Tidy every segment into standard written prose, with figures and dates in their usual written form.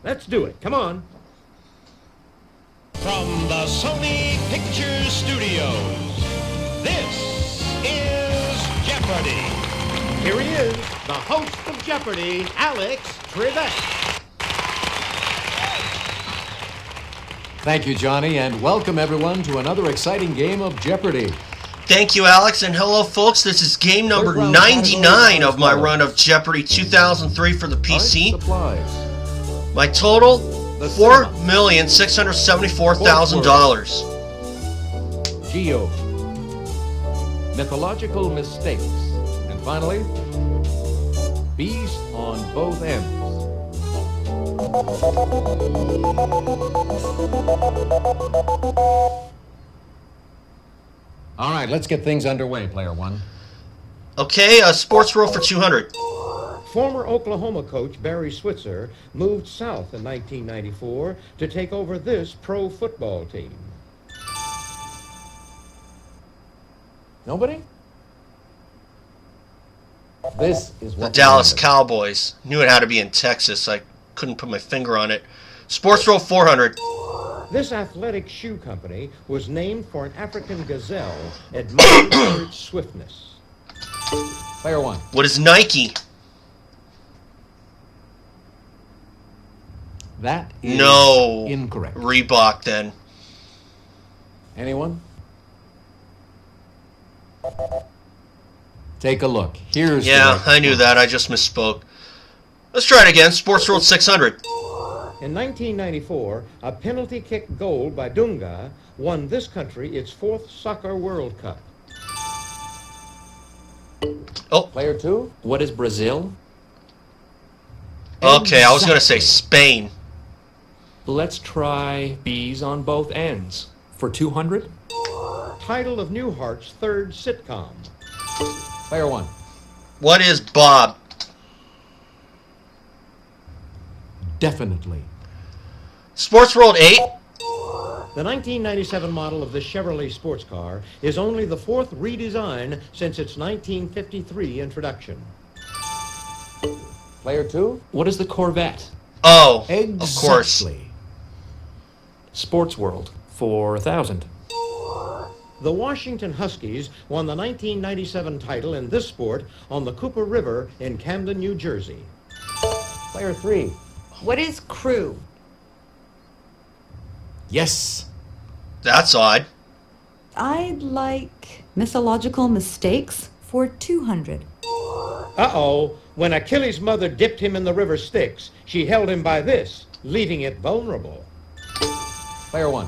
Let's do it. Come on. From the Sony Pictures Studios, this is Jeopardy! Here he is, the host of Jeopardy, Alex Trebek. Thank you, Johnny, and welcome everyone to another exciting game of Jeopardy! Thank you, Alex, and hello, folks. This is game number 99 of my run of Jeopardy 2003 for the PC. My total, $4,674,000. Geo. Mythological mistakes. And finally, bees on both ends. All right, let's get things underway, player one. Okay, sports roll for 200. Former Oklahoma coach Barry Switzer moved south in 1994 to take over this pro football team. Nobody? This is The what Dallas Cowboys. Knew it had to be in Texas. I couldn't put my finger on it. Sports roll 400. This athletic shoe company was named for an African gazelle admired for its swiftness. Player one. What is Nike? That is No. incorrect. Reebok, then. Anyone? Take a look. Here's Yeah, the I knew that. I just misspoke. Let's try it again. Sports roll 600. In 1994, a penalty kick goal by Dunga won this country its fourth Soccer World Cup. Oh, Player two. What is Brazil? okay. I was going to say Spain. Let's try bees on both ends. For 200? Title of Newhart's third sitcom. Player one. What is Bob? Definitely. Sports roll 8. The 1997 model of the Chevrolet sports car is only the fourth redesign since its 1953 introduction. Player two. What is the Corvette? Oh, Exactly. of course. Sports World. For 1,000. The Washington Huskies won the 1997 title in this sport on the Cooper River in Camden, New Jersey. Player three. What is crew? Yes. That's odd. I'd like mythological mistakes for 200. Uh-oh. When Achilles' mother dipped him in the river Styx, she held him by this, leaving it vulnerable. Player one.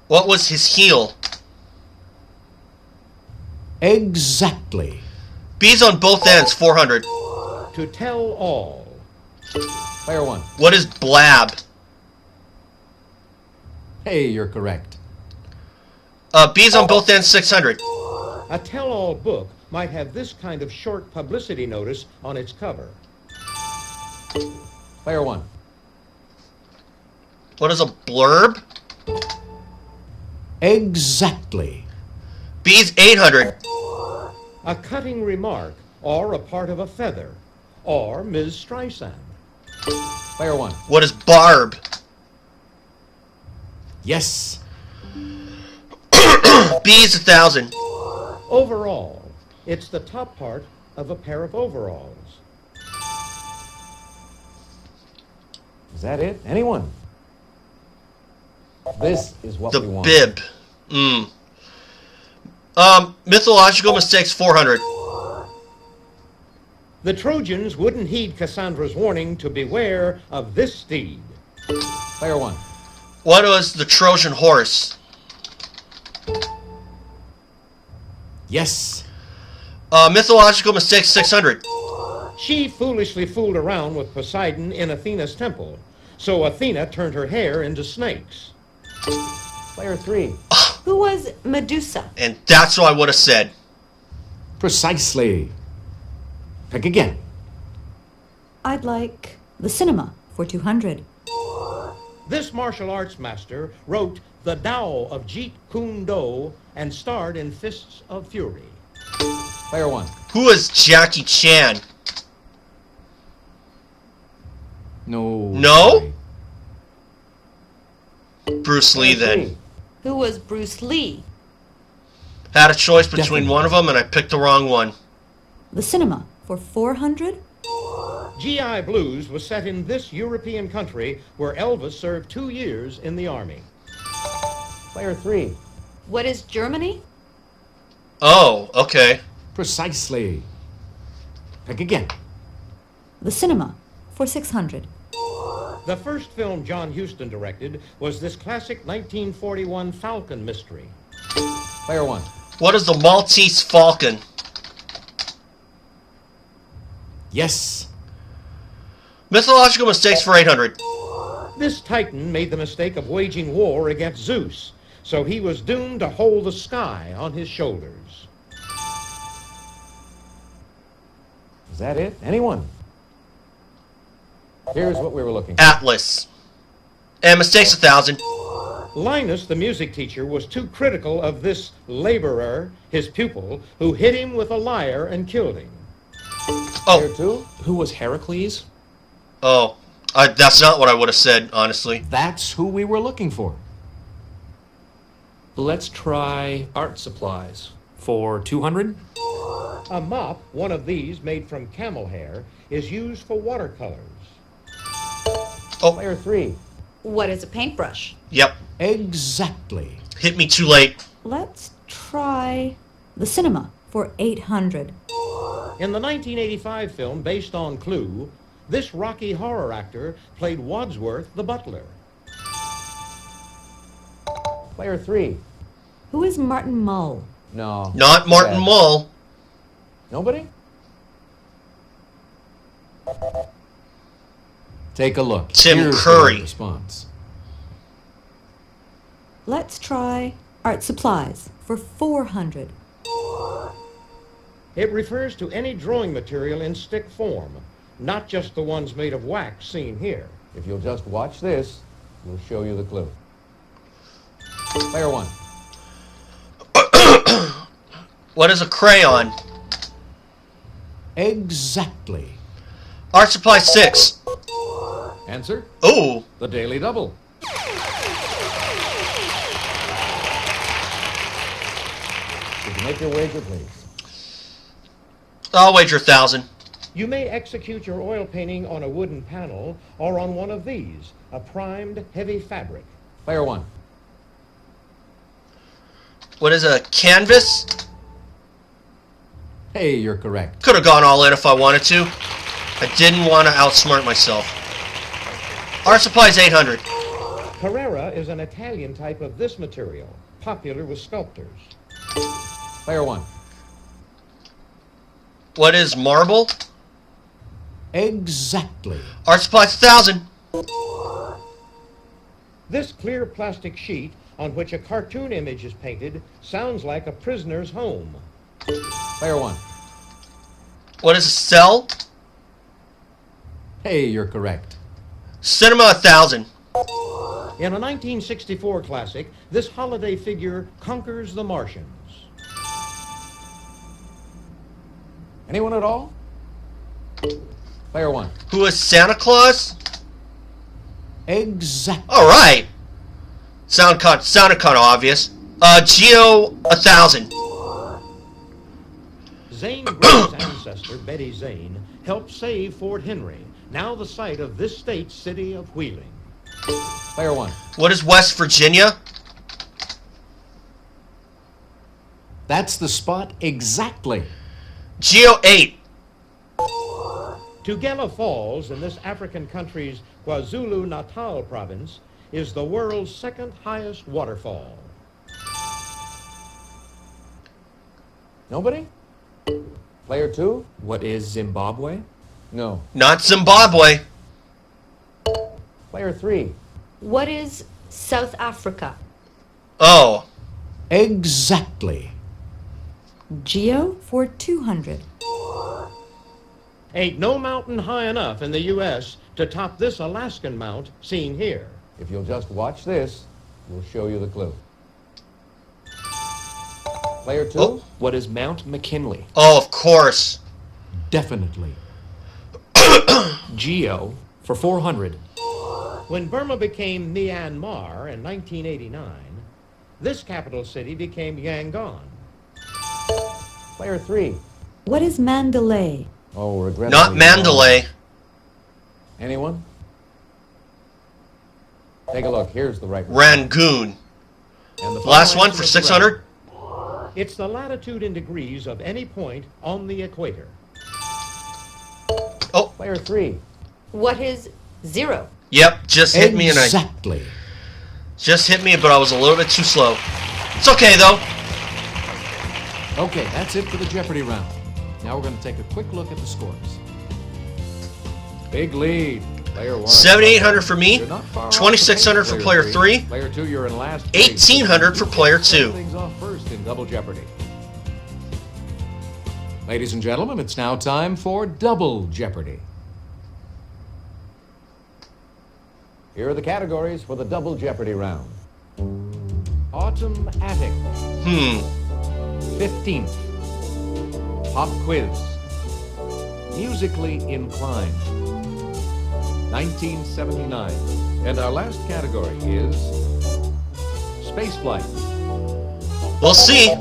What was his heel? Exactly. Bees on both ends, 400. To tell all. Player one. What is blab? Hey, you're correct. Bees on both ends, 600. A tell-all book might have this kind of short publicity notice on its cover. Player one. What is a blurb? Exactly. Bees, 800. A cutting remark, or a part of a feather, or Ms. Streisand. Player one. What is barb? Yes. Bees, 1,000. Overall, it's the top part of a pair of overalls. Is that it? Anyone? This is what The we want. bib. Mythological mistakes, 400. The Trojans wouldn't heed Cassandra's warning to beware of this steed. Player one. What was the Trojan horse? Yes. Mythological mistakes, 600. She foolishly fooled around with Poseidon in Athena's temple, so Athena turned her hair into snakes. Player three. Who was Medusa? And that's what I would have said. Precisely. Pick again. I'd like the cinema for 200. This martial arts master wrote The Tao of Jeet Kune Do and starred in Fists of Fury. Player one. Who is Jackie Chan? No. No? Bruce Lee then. Who was Bruce Lee? Had a choice between Definitely. one of them, and I picked the wrong one. The cinema for 400? GI Blues was set in this European country where Elvis served 2 years in the Army. Player 3. What is Germany? Oh, okay. Precisely. Pick again. The cinema for 600. The first film John Huston directed was this classic 1941 Falcon mystery. Player 1. What is the Maltese Falcon? Yes. Mythological mistakes for 800. This Titan made the mistake of waging war against Zeus, so he was doomed to hold the sky on his shoulders. Is that it? Anyone? Here's what we were looking for. Atlas. And mistakes 1,000. Linus, the music teacher, was too critical of this laborer, his pupil, who hit him with a lyre and killed him. Player Oh, 2. Who was Heracles? oh. That's not what I would have said, honestly. That's who we were looking for. Let's try art supplies for 200. A mop, one of these made from camel hair, is used for watercolors. Oh, Player 3. What is a paintbrush? yep. Exactly. Hit me too late. Let's try the cinema for 800. In the 1985 film based on Clue, this Rocky horror actor played Wadsworth the butler. Player 3. Who is Martin Mull? No. Not Martin Mull. Nobody? Take a look. Tim Here's the Curry. right response. Let's try art supplies for 400. It refers to any drawing material in stick form, not just the ones made of wax seen here. If you'll just watch this, we'll show you the clue. Player 1. What is a crayon? Exactly. Art supply 6. Answer? Ooh. The Daily Double. Did you make your wager, please? I'll wager 1,000. You may execute your oil painting on a wooden panel or on one of these, a primed, heavy fabric. Player 1. What is a canvas? Hey, you're correct. Could have gone all in if I wanted to. I didn't want to outsmart myself. Art supply is 800. Carrara is an Italian type of this material, popular with sculptors. Player 1. What is marble? Exactly. Art supply 1,000. This clear plastic sheet on which a cartoon image is painted sounds like a prisoner's home. Player 1. What is a cell? Hey, you're correct. Cinema 1,000. In a 1964 classic, this holiday figure conquers the Martians. Anyone at all? Player 1. Who is Santa Claus? Exactly. All right. Sounded kind of obvious. Geo 1,000. Zane Grey's ancestor, Betty Zane, helped save Fort Henry, now the site of this state's city of Wheeling. Player 1. What is West Virginia? That's the spot exactly. Geo 8. Tugela Falls in this African country's KwaZulu-Natal province is the world's second highest waterfall. Nobody? Player 2? What is Zimbabwe? No. Not Zimbabwe. Player 3? What is South Africa? Oh. Exactly. Geo for 200. Ain't no mountain high enough in the U.S. to top this Alaskan mount seen here. If you'll just watch this, we'll show you the clue. Player 2? Oh. What is Mount McKinley? Oh, of course. Definitely. Geo for 400. When Burma became Myanmar in 1989, this capital city became Yangon. Player 3. What is Mandalay? Oh, regrettably. Not Mandalay. Anyone? Take a look. Here's the right one. Rangoon. And the Last final one answer for is 600. Correct. It's the latitude in degrees of any point on the equator. Oh, Player 3. What is 0? yep, just hit me and I Exactly. just hit me, but I was a little bit too slow. It's okay though. Okay, that's it for the Jeopardy round. Now we're going to take a quick look at the scores. Big lead. Player 1. 7,800 for me. You're not far off 2,600 the for pace, player 3. Player 2, you're in last place. 1,800 for player 2. Start things off first in Double Jeopardy. Ladies and gentlemen, it's now time for Double Jeopardy. Here are the categories for the Double Jeopardy round. Autumn Attic, 15th. Pop Quiz, Musically Inclined, 1979. And our last category is Spaceflight, We'll see.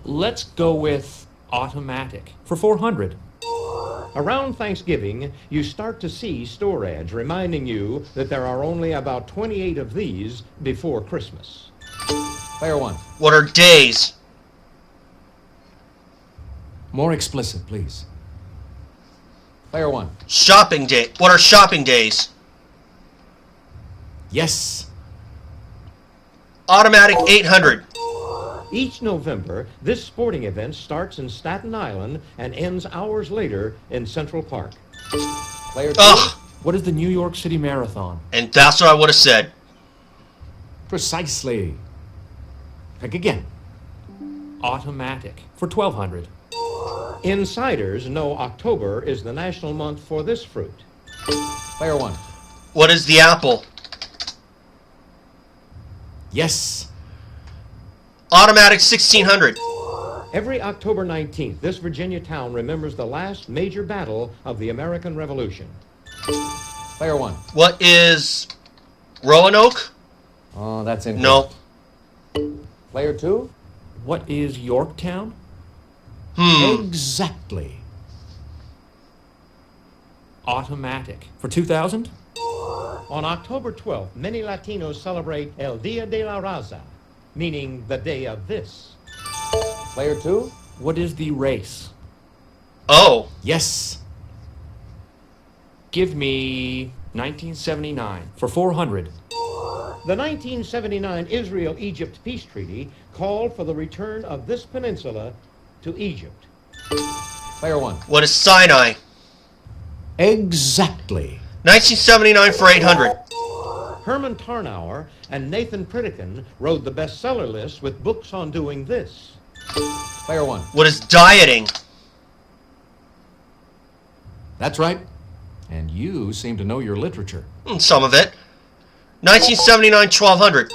Let's go with automatic for 400. Around Thanksgiving, you start to see store ads reminding you that there are only about 28 of these before Christmas. Player 1. What are days? More explicit, please. Player 1. Shopping day. What are shopping days? Yes. Automatic 800. Each November, this sporting event starts in Staten Island and ends hours later in Central Park. Player 2. Ugh. What is the New York City Marathon? And that's what I would have said. Precisely. Pick again. Automatic for 1200. Insiders know October is the national month for this fruit. Player 1. What is the apple? Yes. Automatic 1,600. Every October 19th, this Virginia town remembers the last major battle of the American Revolution. Player 1. What is Roanoke? Oh, that's incorrect. No. Player 2. What is Yorktown? Exactly. Automatic for 2000. On October 12th, many Latinos celebrate El Dia de la Raza, meaning the day of this. Player 2. What is the race? Oh. Yes. Give me 1979 for 400. The 1979 Israel-Egypt peace treaty called for the return of this peninsula to Egypt. Player 1. What is Sinai? Exactly. 1979 for 800. Herman Tarnauer and Nathan Pritikin rode the bestseller list with books on doing this. Player 1. What is dieting? That's right. And you seem to know your literature. Some of it. 1979 1200.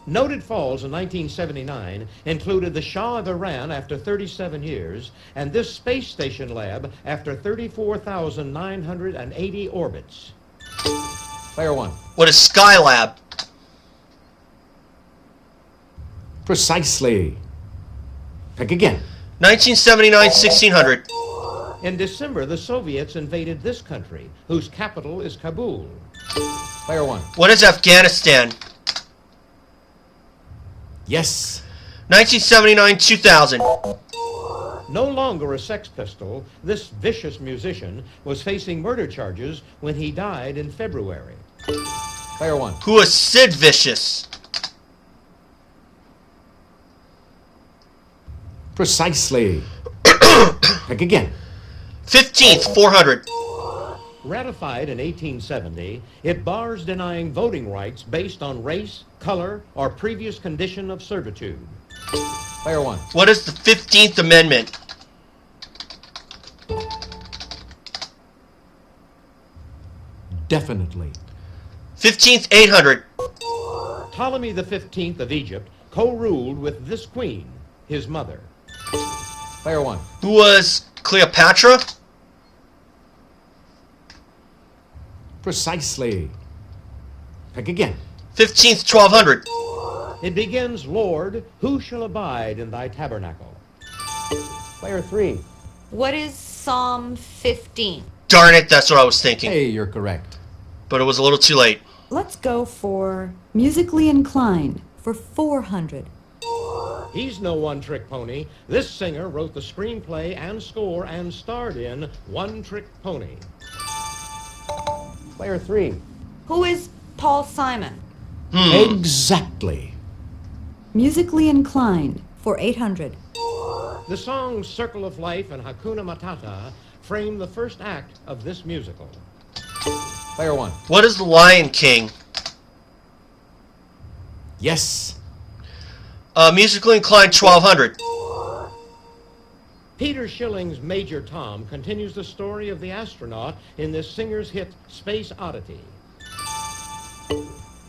Noted falls in 1979 included the Shah of Iran after 37 years and this space station lab after 34,980 orbits. Player 1. What is Skylab? Precisely. Pick again. 1979 1600. In December, the Soviets invaded this country, whose capital is Kabul. Player 1. What is Afghanistan? Yes. 1979 2000. No longer a Sex Pistol, this vicious musician was facing murder charges when he died in February. Player 1. Who is Sid Vicious? Precisely. Pick again. 15th 400. Ratified in 1870, it bars denying voting rights based on race, color, or previous condition of servitude. Player 1. What is the 15th Amendment? Definitely. 15th 800. Ptolemy XV of Egypt co-ruled with this queen, his mother. Player 1. Who was Cleopatra? Precisely. Pick again. 15th, 1200. It begins, Lord, who shall abide in thy tabernacle? Player 3. What is Psalm 15? Darn it, that's what I was thinking. Hey, you're correct. But it was a little too late. Let's go for musically inclined for 400. He's no one-trick pony. This singer wrote the screenplay and score and starred in One Trick Pony. Player 3. Who is Paul Simon? Exactly. Musically inclined for 800. The songs Circle of Life and Hakuna Matata frame the first act of this musical. Player 1. What is the Lion King? Yes. Musically inclined, 1200. Peter Schilling's Major Tom continues the story of the astronaut in this singer's hit Space Oddity.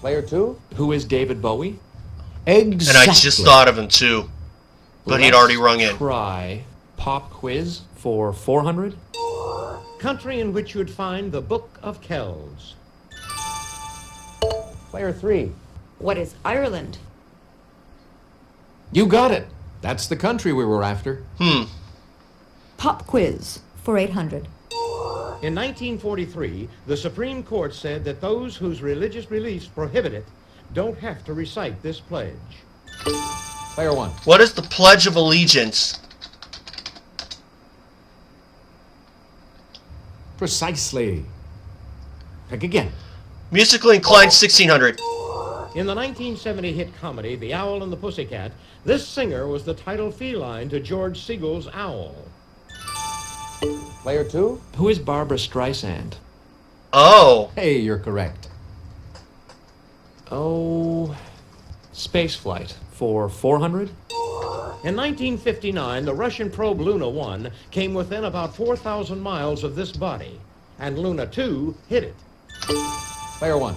Player 2. Who is David Bowie? Exactly. And I just thought of him too. But he'd already rung in. Try pop quiz for 400. Country in which you'd find the Book of Kells. Player 3. What is Ireland? You got it. That's the country we were after. Pop quiz for 800. In 1943, the Supreme Court said that those whose religious beliefs prohibit it don't have to recite this pledge. Player 1. What is the Pledge of Allegiance? Precisely. Pick again. Musically inclined, 1600. In the 1970 hit comedy The Owl and the Pussycat, this singer was the title feline to George Segal's Owl. Player 2. Who is Barbara Streisand? Oh, Hey, you're correct. Oh, spaceflight for 400. In 1959, the Russian probe Luna 1 came within about 4,000 miles of this body, and Luna 2 hit it. Player 1.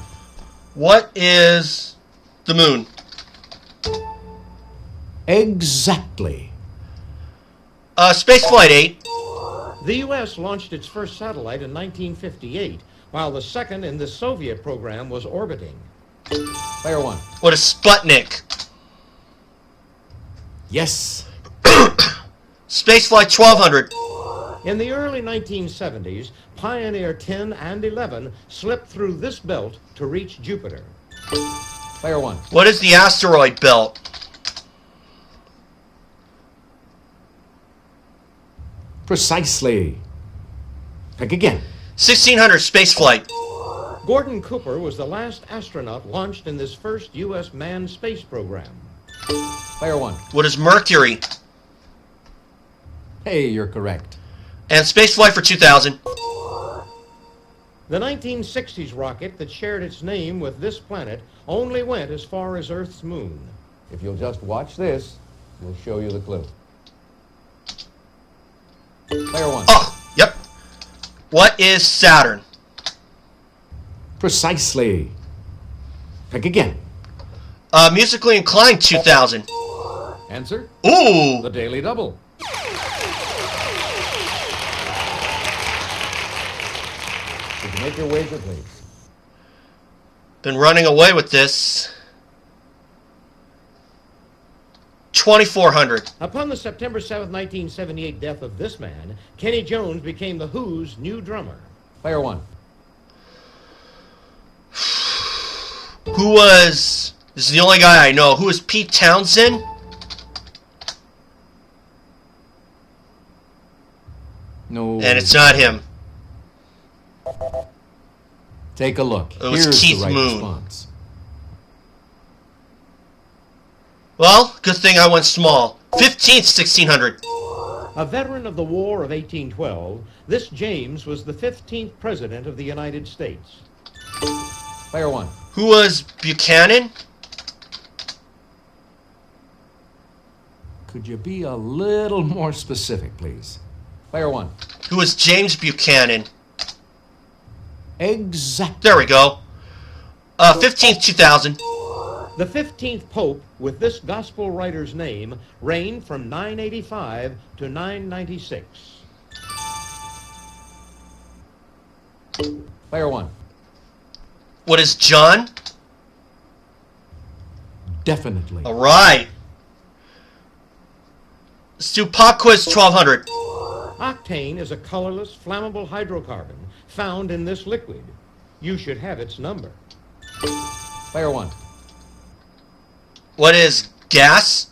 what is the moon? Exactly. Spaceflight 8. The U.S. launched its first satellite in 1958, while the second in the Soviet program was orbiting. Player 1. What is Sputnik? Yes. Spaceflight 1200. In the early 1970s, Pioneer 10 and 11 slipped through this belt to reach Jupiter. Player 1. What is the asteroid belt? Precisely. Pick again. 1600 spaceflight. Gordon Cooper was the last astronaut launched in this first U.S. manned space program. Player 1. What is Mercury? Hey, you're correct. And spaceflight for 2000. The 1960s rocket that shared its name with this planet only went as far as Earth's moon. If you'll just watch this, we'll show you the clue. Player 1. Oh, yep. What is Saturn? Precisely. Pick again. Musically inclined 2000. Answer? Ooh. The Daily Double. Would you make your wager, please? Been running away with this. 2400. Upon the September 7, 1978 death of this man, Kenny Jones became The Who's new drummer. Player 1. Who was... This is the only guy I know. Who is Pete Townsend? No. And it's not him. Take a look. It was Here's Keith the right Moon. response. Well, good thing I went small. 15th, 1600. A veteran of the War of 1812, this James was the 15th President of the United States. Player 1. Who was Buchanan? Could you be a little more specific, please? Player 1. Who was James Buchanan? Exactly. There we go. 15th, 2000. The 15th Pope with this gospel writer's name reigned from 985 to 996. Player 1. What is John? Definitely. All right. Let's do pop quiz 1200. Octane is a colorless, flammable hydrocarbon found in this liquid. You should have its number. Player 1. What is gas?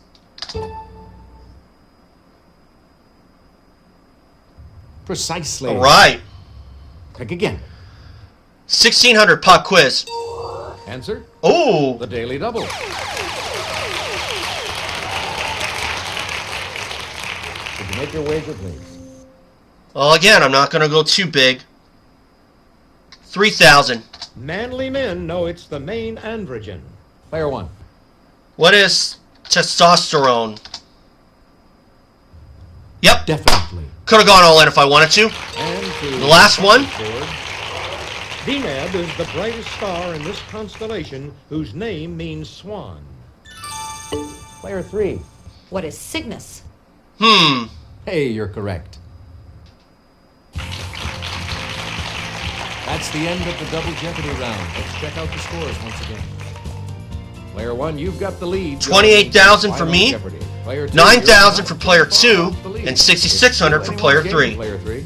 Precisely. All right. Pick again. 1600 pop quiz. Answer? Oh, The Daily Double. Could you make your wager, please? well, again, I'm not going to go too big. 3000. Manly men know it's the main androgen. Player 1. What is testosterone? Yep. Definitely. Could have gone all in if I wanted to. And to The last one. Deneb is the brightest star in this constellation whose name means swan. Player 3. What is Cygnus? Hey, you're correct. That's the end of the double Jeopardy round. Let's check out the scores once again. Player 1, you've got the lead. 28,000 for me, Jeopardy. Player 2, 9,000 you're for player not 2, off the lead. and 6,600 for player 3. Player 3.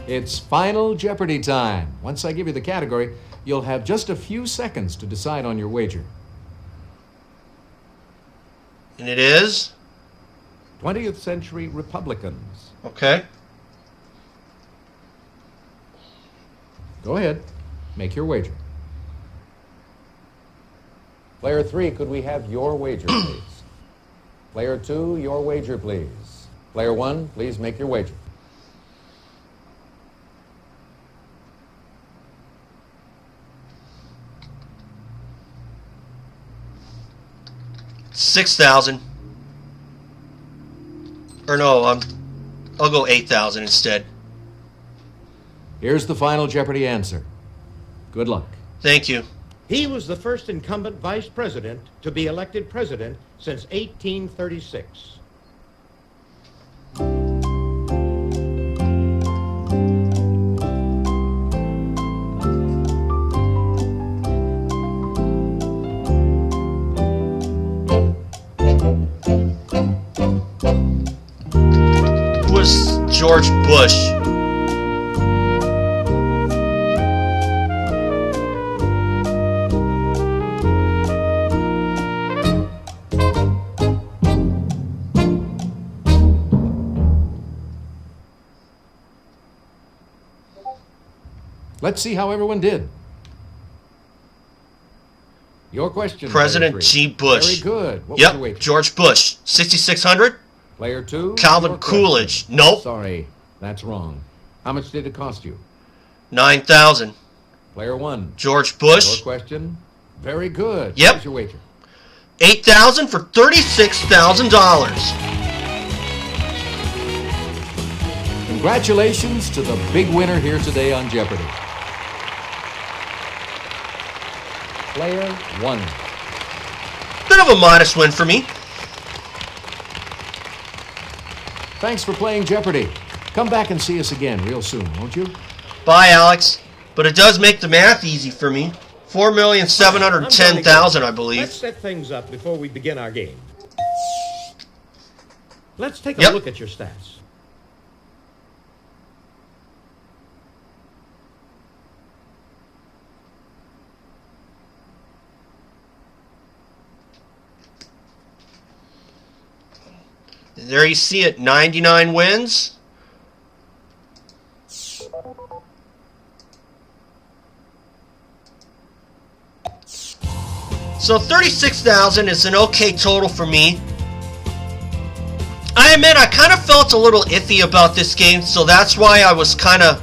It's Final Jeopardy time. Once I give you the category, you'll have just a few seconds to decide on your wager. And it is? 20th century Republicans. Okay. Go ahead. Make your wager. Player 3, could we have your wager, please? Player 2, your wager, please. Player 1, please make your wager. $6,000. Or no, I'll go 8,000 instead. Here's the Final Jeopardy answer. Good luck. Thank you. He was the first incumbent vice president to be elected president since 1836. Who was George Bush? Let's see how everyone did. Your question. President Player 3. G. Bush. Very good. What was your Yep, wager? George Bush. 6,600. Player 2. Calvin your question. Coolidge. Nope. Sorry, that's wrong. How much did it cost you? 9,000. Player 1. George Your Bush. question. Very good. Yep. What was your wager? 8,000 for $36,000. Congratulations to the big winner here today on Jeopardy. Player 1. Bit of a modest win for me. Thanks for playing Jeopardy. Come back and see us again real soon, won't you? Bye, Alex. But it does make the math easy for me. 4,710,000, I Let's believe. set things up before we begin our game. Let's take a Yep. look at your stats. There you see it, 99 wins. So 36,000 is an okay total for me. I admit I kind of felt a little iffy about this game, so that's why I was kind of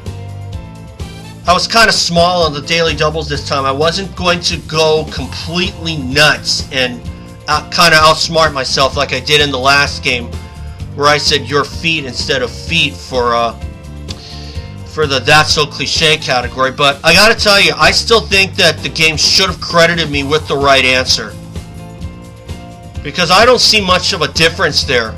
small on the daily doubles this time. I wasn't going to go completely nuts and kind of outsmart myself like I did in the last game, where I said your feet instead of feet for the That's So Cliche category. But I gotta tell you, I still think that the game should have credited me with the right answer, because I don't see much of a difference there.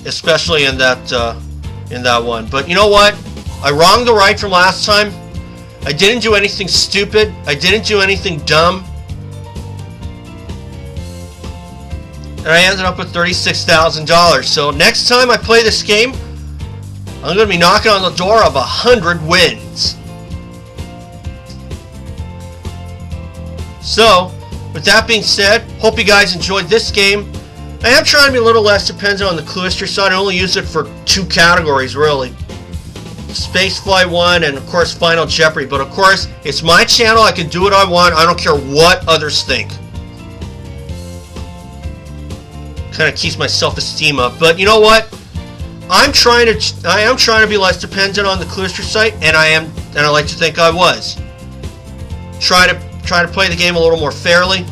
especially in that one. But you know what? I wronged the right from last time. I didn't do anything stupid. I didn't do anything dumb. And I ended up with $36,000. So next time I play this game, I'm going to be knocking on the door of 100 wins. So, with that being said, hope you guys enjoyed this game. I am trying to be a little less dependent on the clue history side. I only use it for 2 categories, really. Spaceflight 1 and, of course, Final Jeopardy. But, of course, it's my channel. I can do what I want. I don't care what others think. Kind of keeps my self-esteem up. But, you know what? I am trying to be less dependent on the clue history site, and I like to think I was. Try to play the game a little more fairly.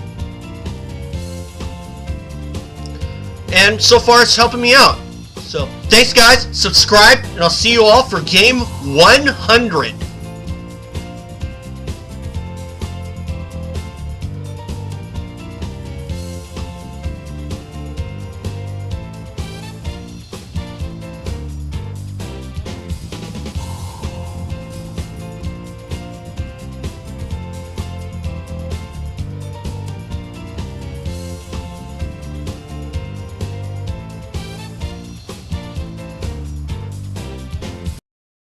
And so far it's helping me out. So thanks guys, subscribe, and I'll see you all for game 100.